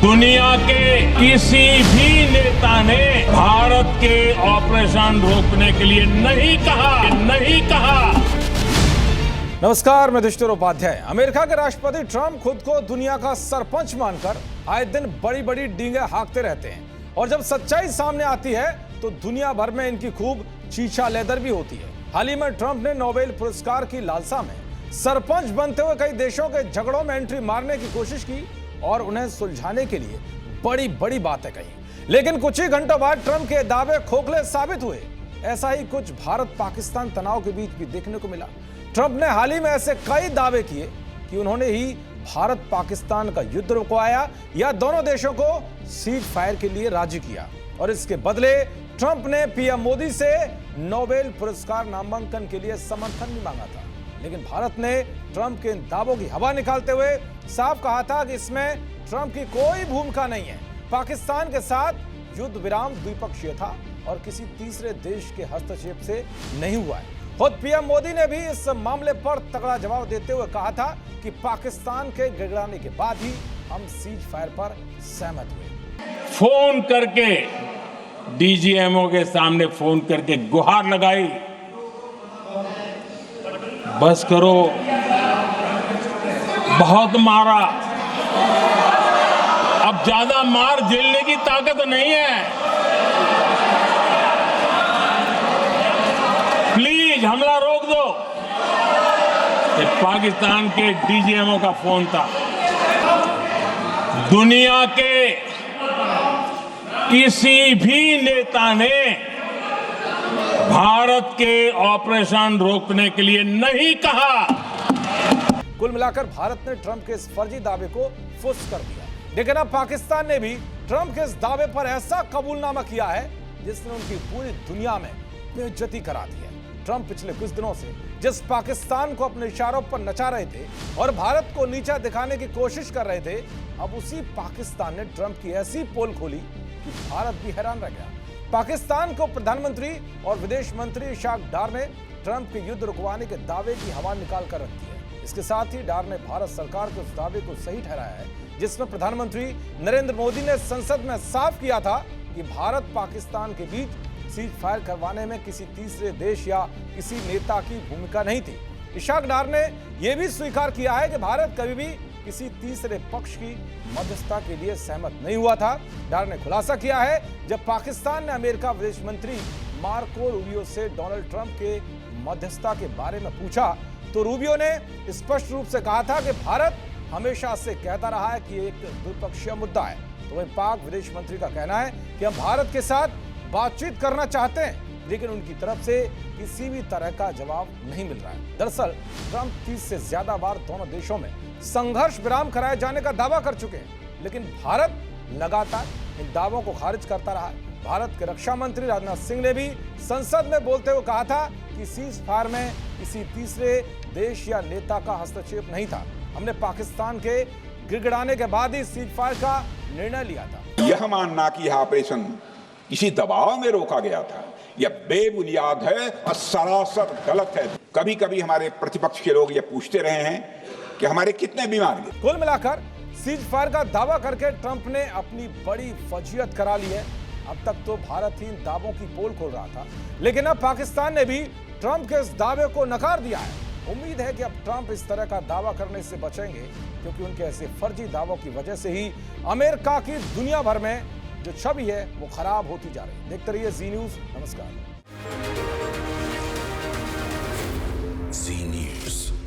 दुनिया के किसी भी नेता ने भारत के ऑपरेशन रोकने के लिए नहीं कहा। नमस्कार, मैं दुष्टर उपाध्याय। अमेरिका के राष्ट्रपति ट्रंप खुद को दुनिया का सरपंच मानकर आए दिन बड़ी बड़ी डींगे हाँकते रहते हैं और जब सच्चाई सामने आती है तो दुनिया भर में इनकी खूब चींचा लेदर भी होती है। हाल ही में ट्रंप ने नोबेल पुरस्कार की लालसा में सरपंच बनते हुए कई देशों के झगड़ों में एंट्री मारने की कोशिश की और उन्हें सुलझाने के लिए बड़ी बड़ी बातें कही, लेकिन कुछ ही घंटों बाद ट्रंप के दावे खोखले साबित हुए। ऐसा ही कुछ भारत पाकिस्तान तनाव के बीच भी देखने को मिला। ट्रंप ने हाल ही में ऐसे कई दावे किए कि उन्होंने ही भारत पाकिस्तान का युद्ध रुकवाया या दोनों देशों को सीज फायर के लिए राजी किया और इसके बदले ट्रंप ने पीएम मोदी से नोबेल पुरस्कार नामांकन के लिए समर्थन भी मांगा था। लेकिन भारत ने ट्रंप के इन दावों की हवा निकालते हुए साफ कहा था कि इसमें ट्रंप की कोई भूमिका नहीं है। पाकिस्तान के साथ युद्ध विराम द्विपक्षीय था और किसी तीसरे देश के हस्तक्षेप से नहीं हुआ है। खुद पीएम मोदी ने भी इस मामले पर तगड़ा जवाब देते हुए कहा था कि पाकिस्तान के गिड़गिड़ाने के बाद ही हम सीज फायर पर सहमत हुए। फोन करके डीजीएमओ के सामने फोन करके गुहार लगाई, बस करो, बहुत मारा, अब ज्यादा मार झेलने की ताकत नहीं है, प्लीज हमला रोक दो। ये पाकिस्तान के डीजीएमओ का फोन था। दुनिया के किसी भी नेता ने भारत के ऑपरेशन रोकने के लिए नहीं कहा। कुल मिलाकर भारत ने ट्रंप के इस फर्जी दावे को फुस कर दिया, लेकिन अब पाकिस्तान ने भी ट्रंप के इस दावे पर ऐसा कबूलनामा किया है जिसने उनकी पूरी दुनिया में बेइज्जती करा दी है। ट्रंप पिछले कुछ दिनों से जिस पाकिस्तान को अपने इशारों पर नचा रहे थे और भारत को नीचा दिखाने की कोशिश कर रहे थे, अब उसी पाकिस्तान ने ट्रंप की ऐसी पोल खोली कि भारत भी हैरान रह गया। पाकिस्तान को प्रधानमंत्री और विदेश मंत्री इशाक डार ने ट्रंप के युद्ध रुकवाने के दावे की हवा निकाल कर रख दी है। इसके साथ ही डार ने भारत सरकार के उस दावे को सही ठहराया है जिसमें प्रधानमंत्री नरेंद्र मोदी ने संसद में साफ किया था कि भारत पाकिस्तान के बीच सीज फायर करवाने में किसी तीसरे देश या किसी नेता की भूमिका नहीं थी। इशाक डार ने यह भी स्वीकार किया है कि भारत कभी भी किसी तीसरे पक्ष की मध्यस्थता के लिए सहमत नहीं हुआ था। डार ने खुलासा किया है जब पाकिस्तान ने अमेरिका विदेश मंत्री मार्को रूबियो से डोनाल्ड ट्रंप के मध्यस्थता के बारे में पूछा तो रूबियो ने स्पष्ट रूप से कहा था कि भारत हमेशा से कहता रहा है कि एक द्विपक्षीय मुद्दा है। तो वही पाक विदेश मंत्री का कहना है कि हम भारत के साथ बातचीत करना चाहते हैं, लेकिन उनकी तरफ से किसी भी तरह का जवाब नहीं मिल रहा है। दरअसल ट्रंप 30 से ज्यादा बार दोनों देशों में संघर्ष विराम कराए जाने का दावा कर चुके हैं, लेकिन भारत लगातार इन दावों को खारिज करता रहा है। भारत के रक्षा मंत्री राजनाथ सिंह ने भी संसद में बोलते हुए कहा था कि सीज फायर में किसी तीसरे देश या नेता का हस्तक्षेप नहीं था। हमने पाकिस्तान के गिड़गिड़ाने के बाद ही सीज फायर का निर्णय लिया था। यह मानना कि यह ऑपरेशन किसी दबाव में रोका गया था, यह बेबुनियाद है और सरासर गलत है। कभी कभी हमारे प्रतिपक्ष के लोग ये पूछते रहे हैं कि हमारे कितने बीमार हैं। कुल मिलाकर सीज फायर का दावा करके ट्रंप ने अपनी बड़ी फजीयत करा ली है। अब तक तो भारत ही इन दावों की पोल खोल रहा था, लेकिन अब पाकिस्तान ने भी ट्रंप के इस दावे को नकार दिया है। उम्मीद है कि अब ट्रंप इस तरह का दावा करने से बचेंगे, क्योंकि उनके ऐसे फर्जी दावों की वजह से ही अमेरिका की दुनिया भर में जो छवि है वो खराब होती जा रही है। देखते रहिए जी न्यूज। नमस्कार। जी न्यूज।